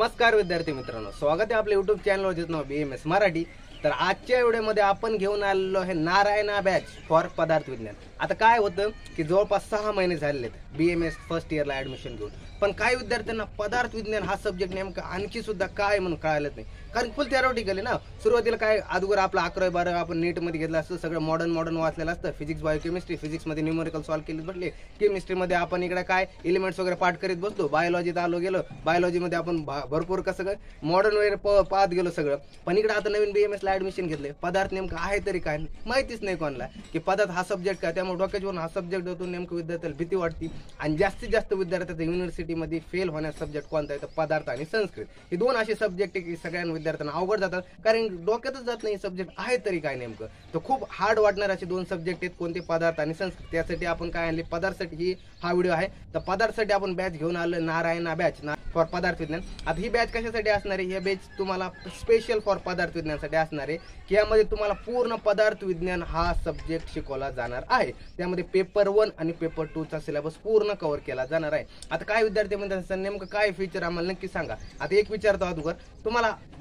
नमस्कार विद्यार्थी मित्रांनो, स्वागत आहे आपल्या YouTube चॅनलवर ज्याचं नाव BMS मराठी। तर आजच्या व्हिडिओमध्ये आपण घेऊन आलेलो आहे नारायणा बॅच फॉर पदार्थ विज्ञान। आता काय होतं की जवळपास 6 महिने झालेले आहेत BMS फर्स्ट इयरला ऍडमिशन घेऊन, पण काही विद्यार्थ्यांना पदार्थ विज्ञान हा सब्जेक्ट नेमका आणखी सुद्धा काय म्हणून कळालंच नाही, कारण फुल थेरॉटिकल आहे ना। सुरुवातीला काय अगोदर आपला 11 12 आपण नीट मध्ये घेतलं असतं, सगळं मॉडर्न वाचलेलं असतं। फिजिक्स बायोकेमिस्ट्री, फिजिक्स मध्ये न्यूमेरिकल सॉल्व केले बसले, केमिस्ट्री मध्ये आपण इकडे काय एलिमेंट्स वगैरे पाठ करीत बसतो, बायोलॉजीत आलो गेलो, बायोलॉजी मध्ये आपण भरपूर कसं काय मॉडर्न वगैरे पाहत गेलो सगळं। पण इकडे आता नवीन BMS ला ऍडमिशन घेतले, पदार्थ नेमका आहे तरी काय माहितीच नाही कोणाला की पदार्थ हा सब्जेक्ट काय। त्यामुळे डोक्यावरून हा सब्जेक्ट होतो, नेमकं विद्यार्थ्याला भीती वाटते। आणि जास्तीत जास्त विद्यार्थ्यांचा युनिव्हर्सिटीमध्ये फेल होण्याचा सब्जेक्ट कोणता आहे तर पदार्थ आणि संस्कृत, हे दोन असे सब्जेक्ट की सगळ्या विद्यार्थ्यांना अवघड जातात, कारण डोक्यातच जात नाही सब्जेक्ट आहे तरी काय नेमकं। तर खूप हार्ड वाटणार असे दोन सब्जेक्ट आहेत, कोणते पदार्थ आणि संस्कृत। त्यासाठी आपण काय आणले, पदार्थसाठी हा व्हिडिओ आहे। तर पदार्थसाठी आपण बॅच घेऊन आलो नारायणा बॅच फॉर पदार्थ विज्ञान। आता ही बॅच कशासाठी असणार आहे, ही बॅच तुम्हाला स्पेशल फॉर पदार्थ विज्ञानासाठी असणार आहे, की यामध्ये तुम्हाला पूर्ण पदार्थ विज्ञान हा सब्जेक्ट शिकवला जाणार आहे। त्यामध्ये पेपर 1 आणि पेपर 2 चा सिलेबस पूर्ण कव्हर केला जाणार आहे। आता काय विद्यार्थी म्हणतात नेमकं काय फीचर आम्हाला नक्की सांगा। आता एक विचारतो अगोदर,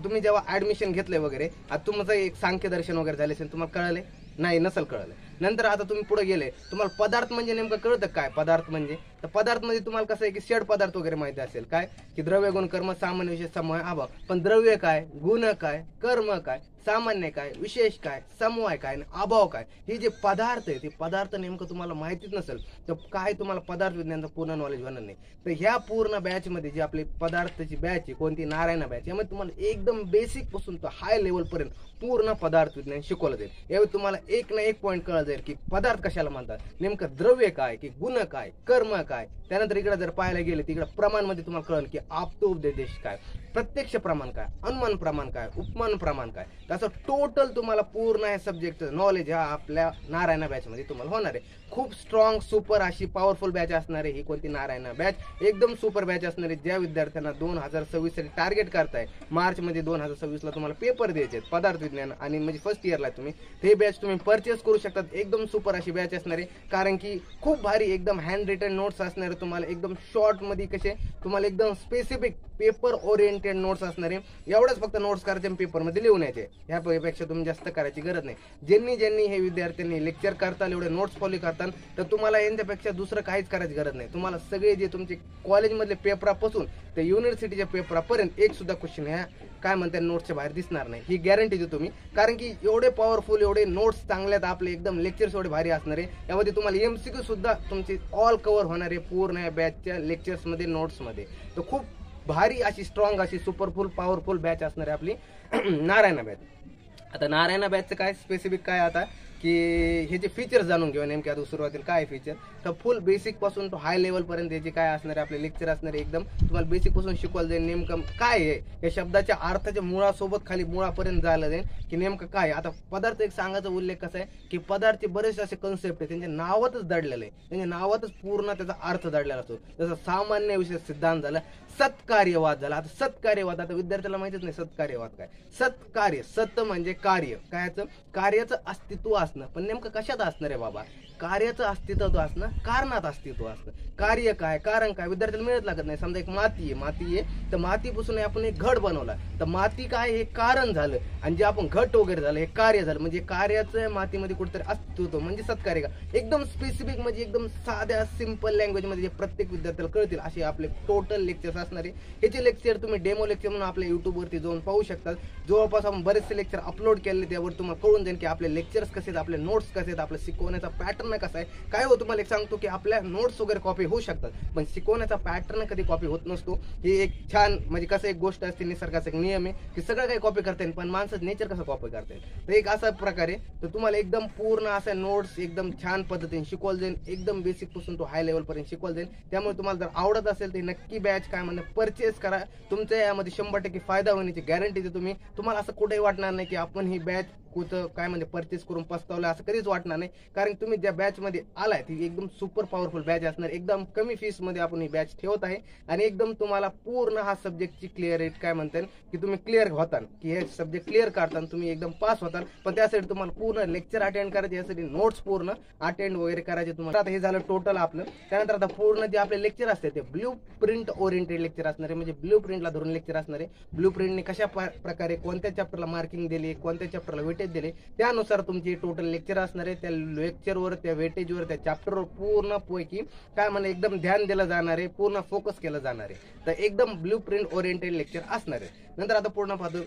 तुम्ही जेव्हा ऍडमिशन घेतले वगैरे, आता तुमचं एक सांख्य दर्शन वगैरे झाले असेल, तुम्हाला कळले नाही नसल कळलं, नंतर आता तुम्ही पुढे गेले, तुम्हाला पदार्थ म्हणजे नेमकं कळतं काय पदार्थ म्हणजे। तर पदार्थ म्हणजे तुम्हाला कसं आहे की शेड पदार्थ वगैरे माहिती असेल, काय की द्रव्य गुण कर्म सामान्य विशेष समूह अभाव। पण द्रव्य काय, गुण काय, कर्म काय, सामान्य काय, विशेष काय, समूह काय, अभाव काय, हे जे पदार्थ आहे ते पदार्थ नेमकं तुम्हाला माहितीच नसेल तर काय तुम्हाला पदार्थ विज्ञानाचं पूर्ण नॉलेज होणार नाही। तर ह्या पूर्ण बॅच मध्ये जी आपली पदार्थाची बॅच आहे, कोणती नारायणा बॅच, यामध्ये तुम्हाला एकदम बेसिक पासून तर हाय लेवल पर्यंत पूर्ण पदार्थ विज्ञान शिकवलं जाईल। यावेळी तुम्हाला एक ना एक पॉईंट कळलं जाईल की पदार्थ कशाला म्हणतात, नेमकं द्रव्य काय, की गुण काय, कर्म काय। त्यानंतर इकडे जर पाहायला गेले तिकडे प्रमाण मध्ये तुम्हाला कळेल की आप्तोपदेश काय, प्रत्यक्ष प्रमाण काय, अनुमान प्रमाण काय, उपमान प्रमाण काय। त्याचं टोटल तुम्हाला पूर्ण हे सब्जेक्ट नॉलेज हा आपल्या नारायणा बॅच मध्ये तुम्हाला होणार आहे। खूप स्ट्रॉंग सुपर अशी पॉवरफुल बॅच असणार आहे ही कोणती नारायणा बॅच, एकदम सुपर बॅच असणार आहे। ज्या विद्यार्थ्यांना 2026 साठी टार्गेट करताय, मार्च मध्ये 2026 ला तुम्हाला पेपर द्यायचे आहेत पदार्थ विज्ञान आणि म्हणजे फर्स्ट इयरला, तुम्ही हे बॅच तुम्ही परचेस करू शकतात। एकदम सुपर अशी बॅच असणार आहे, कारण की खूप भारी एकदम हँड रिटन नोट्स असणार आहे तुम्हाला, एकदम शॉर्ट मध्ये कसे तुम्हाला एकदम स्पेसिफिक पेपर ओरिएंटेड नोट्स असणार आहे। एवढंच फक्त नोट्स करायचे पेपर मध्ये लिहून यायचे, ह्यापेक्षा तुम्ही जास्त करायची गरज नाही। ज्यांनी हे विद्यार्थ्यांनी लेक्चर करताल, एवढे नोट्स फॉलो करताल, तर तुम्हाला यांच्यापेक्षा दुसरं काहीच करायची गरज नाही। तुम्हाला सगळे जे तुमचे कॉलेजमधले पेपरापासून ते युनिव्हर्सिटीच्या पेपरापर्यंत एक सुद्धा क्वेश्चन ह्या काय म्हणतात नोट्सच्या बाहेर दिसणार नाही, ही गॅरंटी देतो मी। कारण की एवढे पॉवरफुल, एवढे नोट्स चांगले आहेत आपले, एकदम लेक्चर्स एवढे भारी असणार आहे। यामध्ये तुम्हाला MCQ सुद्धा तुमचे ऑल कव्हर होणार आहे पूर्ण या बॅचच्या लेक्चर्स मध्ये, नोट्स मध्ये। तर खूप भारी अशी स्ट्रॉंग अशी सुपरफुल पॉवरफुल बॅच असणार आहे आपली नारायणा बॅच। आता नारायणा बॅचचं काय स्पेसिफिक काय आता की हे जे फीचर्स जाणून घेऊया नेमके। आता सुरुवातीला काय फीचर, तर फुल बेसिक पासून तो हाय लेवल पर्यंत याचे काय असणार आहे आपले लेक्चर असणार आहे। एकदम तुम्हाला बेसिक पासून शिकवलं जाईल नेमकं काय आहे, या शब्दाच्या अर्थाच्या मुळासोबत खाली मुळापर्यंत जायला जाईल की नेमकं काय। आता पदार्थ एक सांगायचा उल्लेख कसा आहे की पदार्थ बरेचसे असे कन्सेप्ट आहे त्यांच्या नावातच दडलेलं आहे, त्यांच्या नावातच पूर्ण त्याचा अर्थ दडलेला असतो। जसं सामान्य विशेष सिद्धांत झाला, सत्कार्यवाद झाला। आता सत्कार्यवाद, आता विद्यार्थ्याला माहितीच नाही सत्कार्यवाद काय। सत्कार्य, सत म्हणजे कार्य, कायचं कार्याचं अस्तित्व असणं, पण नेमकं कशात असणार आहे बाबा, कार्याचं अस्तित्व असणं, कारणात अस्तित्व असणं। कार्य काय, कारण काय विद्यार्थ्याला मिळत लागत नाही। समजा एक माती आहे, तर मातीपासून आपण एक घट बनवला, तर माती काय हे कारण झालं, आणि जे आपण घट वगैरे झालं हे कार्य झालं। म्हणजे कार्याचं मातीमध्ये कुठेतरी अस्तित्व म्हणजे सत्कार्य का। एकदम स्पेसिफिक म्हणजे एकदम साध्या सिंपल लँग्वेज मध्ये जे प्रत्येक विद्यार्थ्याला कळतील असे आपले टोटल लेक्चर्स असणार आहे। ह्याचे लेक्चर तुम्ही डेमो लेक्चर म्हणून आपल्या YouTube वरती जाऊन पाहू शकतात। जवळपास आपण बरेचसे लेक्चर अपलोड केले, त्यावर तुम्हाला कळून जाईल की आपले लेक्चर्स कसे आहेत, आपले नोट्स कसे आहेत, आपलं शिकवण्याचा पॅटर्न कसा आहे। काय हो तुम्हाला एक सांगतो की आपल्या नोट्स वगैरे कॉपी होऊ शकतात, पण शिकवण्याचा पॅटर्न कधी कॉपी होत नसतो। ही एक छान म्हणजे कसं एक गोष्ट असते, निसर्गाचा एक नियम आहे की सगळं काही कॉपी करता येईल, पण माणसाचं नेचर कसं कॉपी करता येईल। तर एक असा प्रकारे तर तुम्हाला एकदम पूर्ण असा नोट्स एकदम छान पद्धतीने शिकवलं जाईल, एकदम बेसिक पासून तो हाय लेवल पर्यंत शिकवलं जाईल। त्यामुळे तुम्हाला जर आवडत असेल तर नक्की बॅच काय म्हणतात परचेस करा, तुमच्या यामध्ये 100% फायदा होण्याची गॅरंटी देतो मी। तुम्हाला असं कुठेही वाटणार नाही की आपण ही बॅच कुठं काय म्हणजे परचेस करून पस्तावलं असं कधीच वाटणार नाही, कारण तुम्ही ज्या बॅचमध्ये आलाय ती एकदम सुपर पॉवरफुल बॅच असणार. एकदम कमी फीसमध्ये आपण ही बॅच ठेवत आहे आणि एकदम तुम्हाला पूर्ण हा सब्जेक्टची क्लिअर काय म्हणतात की तुम्ही क्लिअर होता की हे सब्जेक्ट क्लिअर करताना तुम्ही एकदम पास होता. पण त्यासाठी तुम्हाला पूर्ण लेक्चर अटेंड करायचे, यासाठी नोट्स पूर्ण अटेंड वगैरे करायचे तुम्हाला. आता हे झालं टोटल आपलं. त्यानंतर आता पूर्ण जे आपले लेक्चर असते ते ब्ल्यू प्रिंट ओरिएंटेड लेक्चर असणार आहे, म्हणजे ब्ल्यू प्रिंटला धरून लेक्चर असणार आहे. ब्ल्यू प्रिंटने कशा प्रकारे कोणत्या चॅप्टरला मार्किंग दिली, कोणत्या चॅप्टरला वेटेज दिले, त्यानुसार तुमची टोटल लेक्चर असणार आहे. त्या लेक्चरवर, त्या वेटेजवर, त्या चॅप्टरवर पूर्णपैकी काय म्हणा एकदम ध्यान दिलं जाणार आहे, पूर्ण फोकस केलं जाणार आहे. तर एकदम ब्ल्यू प्रिंट ओरिएंटेड लेक्चर असणार आहे. नंतर आता पूर्ण पाहतो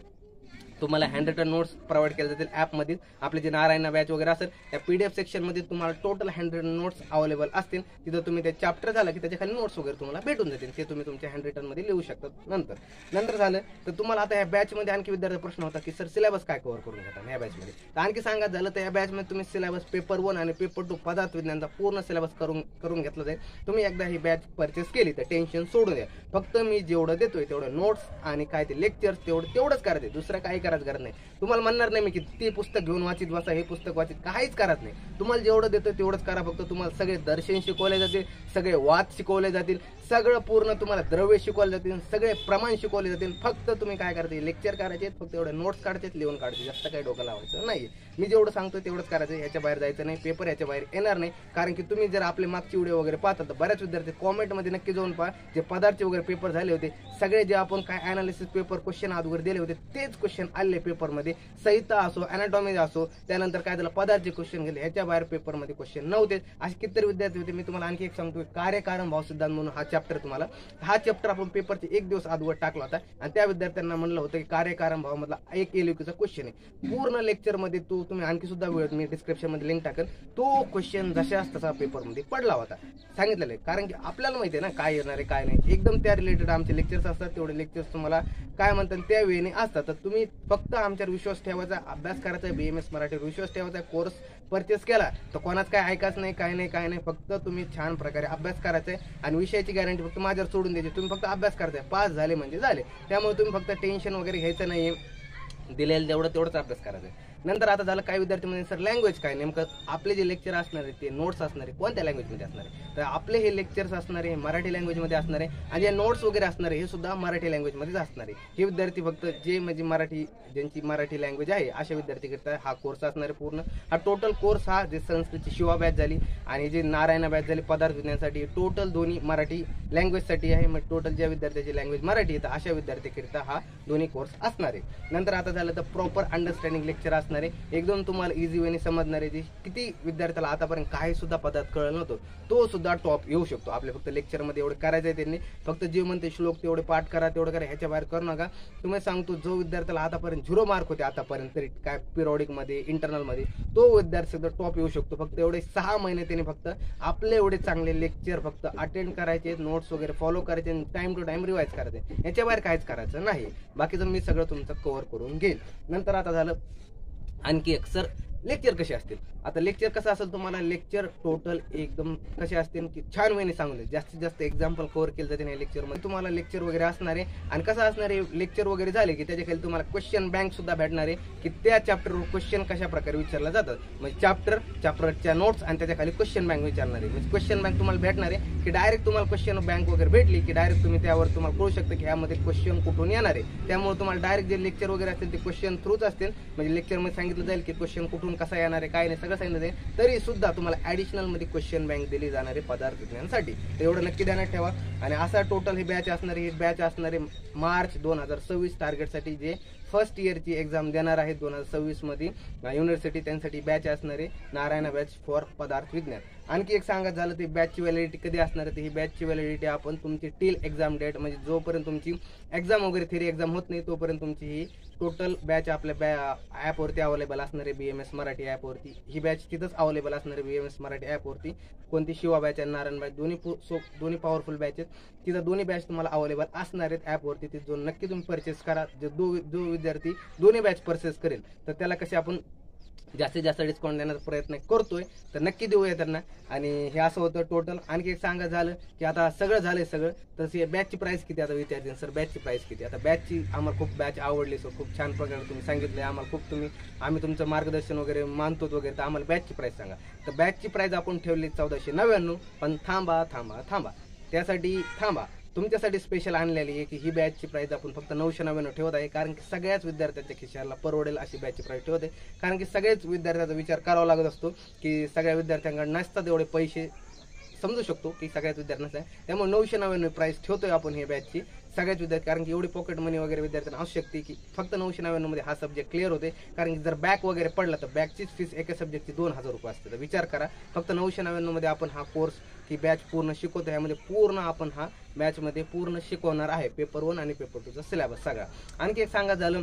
तुम्हाला हँड रिटन नोट्स प्रोव्हाइड केले जातील ॲपमध्ये. आपले जे नारायणा बॅच वगैरे असेल त्या PDF सेक्शनमध्ये तुम्हाला total handwritten notes available असतील. तिथं तुम्ही ते चॅप्टर झालं की त्याच्या खाली नोट्स वगैरे तुम्हाला भेटून जातील, ते तुम्ही तुमच्या हँड रिटनमध्ये लिहू शकता. नंतर झालं तर तुम्हाला आता या बॅचमध्ये आणखी विद्यार्थी प्रश्न होता की सर सिलेबस काय कव्हर करून घेता या बॅचमध्ये. तर आणखी सांगायचं झालं तर या बॅचमध्ये तुम्ही सिलेबस पेपर 1 आणि पेपर 2 पदार्थ विज्ञानचा पूर्ण सिलेबस करून घेतला जाईल. तुम्ही एकदा ही बॅच परचेस केली तर टेन्शन सोडून द्या. फक्त मी जेवढं देतोय तेवढं नोट्स आणि काय ते लेक्चर्स तेवढंच करायचं, दुसरं काही करायचं गरज नाही. तुम्हाला म्हणणार नाही मी की ते पुस्तक घेऊन वाचित बसा, हे पुस्तक वाचित, काहीच करत नाही. तुम्हाला जेवढं देतं तेवढंच करा. फक्त तुम्हाला सगळे दर्शन शिकवले जातील, सगळे वाद शिकवले जातील, सगळं पूर्ण तुम्हाला द्रव्य शिकवले जातील, सगळे प्रमाण शिकवले जातील. फक्त तुम्ही काय करायचे, लेक्चर करायचे, फक्त एवढे नोट्स काढायचे, लिहून काढायचे, जास्त काही डोकं लावायचं नाही. मी जेवढं सांगतो तेवढंच करायचं, याच्या बाहेर जायचं नाही. पेपर याच्या बाहेर येणार नाही, कारण की तुम्ही जर आपले मागचे व्हिडिओ वगैरे पाहता तर बऱ्याच विद्यार्थी कॉमेंटमध्ये नक्की जाऊन पहा, जे पदार्थचे वगैरे पेपर झाले होते सगळे, जे आपण काय अनालिसिस पेपर क्वेश्चन वगैरे दिले होते तेच क्वेश्चन आले पेपरमध्ये. संहिता असो, अनाटॉमी असो, त्यानंतर काय झालं पदार्थचे क्वेश्चन गेले, ह्याच्या बाहेर पेपरमध्ये क्वेश्चन नव्हते. असे कितीतरी विद्यार्थी होते. मी तुम्हाला आणखी एक सांगतो, कार्यकारण भाव सिद्धांत म्हणून हा चॅप्टर, तुम्हाला हा चॅप्टर आपण पेपरचे 1 दिवस अगोदर टाकला होता आणि त्या विद्यार्थ्यांना म्हणलं होतं की कार्यकारण भावामधला एक एलयूक्यूचा क्वेश्चन आहे. पूर्ण लेक्चरमध्ये तुम्ही आणखी सुद्धा वेळ मी डिस्क्रिप्शन मध्ये लिंक टाकेल, तो क्वेश्चन जशाच तसा पेपरमध्ये पडला होता, सांगितलेलं आहे. कारण की आपल्याला माहिती आहे ना काय येणार आहे काय नाही, एकदम त्या रिलेटेड आमचे लेक्चर्स असतात. तेवढे लेक्चर्स तुम्हाला काय म्हणतात त्या वेळेने असतात. तर तुम्ही फक्त आमच्यावर विश्वास ठेवायचा, अभ्यास करायचा, BMS मराठी विश्वास ठेवायचा. कोर्स परचेस केला तर कोणाच काय ऐकायचं नाही, काय नाही. फक्त तुम्ही छान प्रकारे अभ्यास करायचा आहे आणि विषयाची गॅरंटी फक्त माझ्यावर सोडून द्यायची. तुम्ही फक्त अभ्यास करताय, पास झाले म्हणजे झाले. त्यामुळे तुम्ही फक्त टेन्शन वगैरे घ्यायचं नाही, दिलेलं तेवढंच अभ्यास करायचा आहे. नंतर आता झालं काही विद्यार्थी म्हणजे सर लँग्वेज काय, नेमकं आपले जे लेक्चर असणार आहे ते नोट्स असणार आहे कोणत्या लँग्वेजमध्ये असणार आहे. तर आपले हे लेक्चर्स असणार आहे मराठी लँग्वेजमध्ये असणार आहे आणि जे नोट्स वगैरे असणार आहे हे सुद्धा मराठी लँग्वेजमध्येच असणार आहे. हे विद्यार्थी फक्त जे म्हणजे मराठी, ज्यांची मराठी लँग्वेज आहे अशा विद्यार्थीकरिता हा कोर्स असणार आहे. पूर्ण हा टोटल कोर्स हा जे संस्कृतची शिवा बॅच झाली आणि जे नारायणा बॅच झाली पदार्थ विज्ञानासाठी, टोटल दोन्ही मराठी लँग्वेजसाठी आहे. मग टोटल ज्या विद्यार्थ्याची लँग्वेज मराठी आहे अशा विद्यार्थ्याकरिता हा दोन्ही कोर्स असणार आहे. नंतर आता झालं तर प्रॉपर अंडरस्टँडिंग लेक्चर असणार आहे, एकदम तुम्हाला इझी वेने समजणार आहे. किती विद्यार्थ्याला आतापर्यंत काही सुद्धा पदार्थ कळलं नव्हतं तो सुद्धा टॉप येऊ शकतो. आपले फक्त लेक्चरमध्ये एवढे करायचं आहे, त्यांनी फक्त जे म्हणते श्लोक तेवढे पाठ करा, तेवढं करा, ह्याच्या बाहेर करू नका. तुम्ही सांगतो जो विद्यार्थ्याला आतापर्यंत 0 मार्क होते आतापर्यंत तरी काय पिरियडिकमध्ये, इंटरनलमध्ये, तो विद्यार्थी सुद्धा टॉप येऊ शकतो. फक्त एवढे 6 महिने त्यांनी फक्त आपले एवढे चांगले लेक्चर फक्त अटेंड करायचे, नोट्स वगैरे फॉलो करायचे, टाइम टू टाइम रिवाइज करायचे, याच्या बाहेर काहीच करायचं नाही. बाकीचं मी सगळं तुमचं कव्हर करून घेईल. नंतर आता झालं आणखी एक, सर लेक्चर कसे असतील. आता लेक्चर कसं असेल, तुम्हाला लेक्चर टोटल एकदम कसे असतील की छान वेळेने सांगले, जास्तीत जास्त एक्झाम्पल कव्हर केलं जाते या लेक्चरमध्ये. तुम्हाला लेक्चर वगैरे असणार आहे आणि कसं असणार आहे, लेक्चर वगैरे झाले की त्याच्या खाली तुम्हाला क्वेश्चन बँक सुद्धा भेटणार आहे की त्या चॅप्टरवर क्वेश्चन कशा प्रकारे विचारला जातात. म्हणजे चॅप्टरच्या नोट्स आणि त्याच्या खाली क्वेश्चन बँक विचारणार आहे. म्हणजे क्वेश्चन बँक तुम्हाला भेटणार आहे की डायरेक्ट तुम्हाला क्वेश्चन बँक वगैरे भेटली की डायरेक्ट तुम्ही त्यावर तुम्हाला कळू शकतं की ह्यामध्ये क्वेश्चन कुठून येणार आहे. त्यामुळे तुम्हाला डायरेक्ट जे लेक्चर वगैरे असतील ते क्वेश्चन थ्रूच असतील. म्हणजे लेक्चरमध्ये सांगितलं जाईल की क्वेश्चन कुठून कसा येणार आहे, काय नाही, सगळं सांगितलं जाईल. तरी सुद्धा तुम्हाला ऍडिशनल मध्ये क्वेश्चन बँक दिली जाणार आहे पदार्थ विज्ञानासाठी. तर एवढं नक्की ध्यानात ठेवा. आणि असा टोटल ही बॅच असणार आहे. ही बॅच असणार आहे मार्च 2026 टार्गेटसाठी, जे फर्स्ट इयरची एक्झाम देणार आहेत 2026 मध्ये युनिव्हर्सिटी, त्यांसाठी बॅच असणार आहे नारायणा बॅच फॉर पदार्थ विज्ञान. आणखी एक सांगायचं झालं ते बॅचची व्हॅलिडिटी कधी असणार आहे. ही बॅचची व्हॅलिडिटी आपण तुमची टिल एक्झाम डेट, म्हणजे जोपर्यंत तुमची एक्झाम वगैरे थेरी एक्झाम होत नाही तोपर्यंत तुमची ही टोटल बॅच आपल्या ॲपवरती अवेलेबल असणार आहे. BMS मराठी ॲपवरती ही बॅच तिथंच अवेलेबल असणार आहे BMS मराठी ॲपवरती. कोणती शिवा बॅच आणि नारायण बॅच दोन्ही पॉवरफुल बॅचेस तिथं दोन्ही बॅच तुम्हाला अवेलेबल असणार आहेत ॲपवरती. तिथं जो नक्की तुम्ही परचेस करा. जो विद्यार्थी दोन्ही बॅच परचेस करेल तर त्याला कसे आपण जास्तीत जास्त डिस्काउंट देण्याचा प्रयत्न करतोय, तर नक्की देऊया त्यांना. आणि हे असं होतं टोटल. आणखी एक सांगा झालं की आता सगळं झालंय सगळं, तर बॅचची प्राइस किती आता विचारते सर, बॅचची प्राइस किती. आता बॅचची आम्हाला खूप बॅच आवडली, सर खूप छान प्रकारे तुम्ही सांगितले आम्हाला, खूप आम्ही तुमचं मार्गदर्शन वगैरे मानतो वगैरे, तर आम्हाला बॅचची प्राइस सांगा. तर बॅचची प्राइस आपण ठेवली 1499. पण थांबा थांबा थांबा, त्यासाठी थांबा, तुमच्यासाठी स्पेशल आणलेली आहे की ही बॅचची प्राइस आपण फक्त 999 ठेवत आहे, कारण की सगळ्याच विद्यार्थ्यांच्या खिशाला परवडेल अशी बॅचची प्राइस ठेवते. कारण की सगळ्याच विद्यार्थ्यांचा विचार करावा लागत असतो की सगळ्या विद्यार्थ्यांकडे नसतात एवढे पैसे, समजू शकतो की सगळ्याच विद्यार्थ्यांना आहे. त्यामुळे 999 प्राइस ठेवतोय आपण ही बॅचची सगळ्याच विद्यार्थी, कारण की एवढी पॉकेट मनी वगैरे विद्यार्थ्यांना असू शकते की फक्त 999 मध्ये हा सब्जेक्ट क्लिअर होते. कारण की जर बॅक वगैरे पडला तर बॅकचीच फीस एका सब्जेक्टची 2000 रुपये असते. तर विचार करा, फक्त 999 मध्ये आपण हा कोर्स की बॅच पूर्ण शिकवतो. यामध्ये पूर्ण आपण हा बॅचमध्ये पूर्ण शिकवणार आहे, पेपर 1 आणि पेपर 2 चा सिलेबस सगळा. आणखी एक सांगा झालं,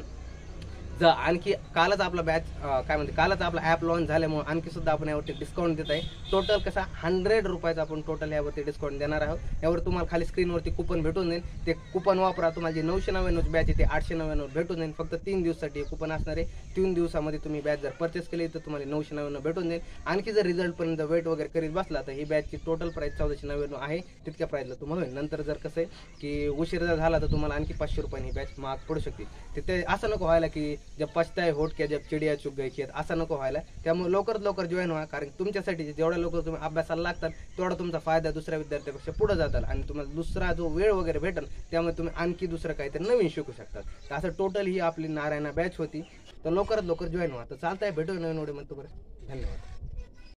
आणखी कालच आपला बॅच काय म्हणते, कालच आपला ॲप लॉन्च झाल्यामुळे आणखी सुद्धा आपण यावरती डिस्काउंट देत आहे. टोटल कसा 100 रुपयाचा आपण टोटल यावरती डिस्काउंट देणार आहोत. यावर तुम्हाला खाली स्क्रीनवरती कुपन भेटून जाईल, ते कुपन वापरा. तुम्हाला जे 999 बॅच आहे ते 899 भेटून जाईल. फक्त 3 दिवसासाठी कुपन असणार आहे. 3 दिवसामध्ये तुम्ही बॅच जर परचेस केली तर तुम्हाला 999 भेटून जाईल. आणखी जर रिझल्टपर्यंत वेट वगैरे करीत बसला तर ही बॅचची टोटल प्राइस 1499 आहे, तितक्या प्राइसला तुम्हाला होईल. नंतर जर कसं आहे की उशीर जर झाला तर तुम्हाला आणखी 500 रुपयांनी ही बॅच महाग पडू शकते. ते असं नको व्हायला की जब पछताए होट क्या जब चिडिया चुग गई खेत, असं नको व्हायला. त्यामुळे लवकरात लवकर जॉईन व्हा, कारण तुमच्यासाठी जेवढ्या लवकर तुम्ही अभ्यासाला लागतात तेवढा तुमचा फायदा दुसऱ्या विद्यार्थ्यापेक्षा पुढे जाताल आणि तुम्हाला दुसरा जो वेळ वगैरे भेटेल त्यामुळे तुम्ही आणखी दुसरं काहीतरी नवीन शिकू शकतात. तर असं टोटल ही आपली नारायणा बॅच होती. तर लवकरात लवकर जॉईन व्हा. तर चालतंय, भेटू नवीन व्हिडिओ मध्ये. धन्यवाद.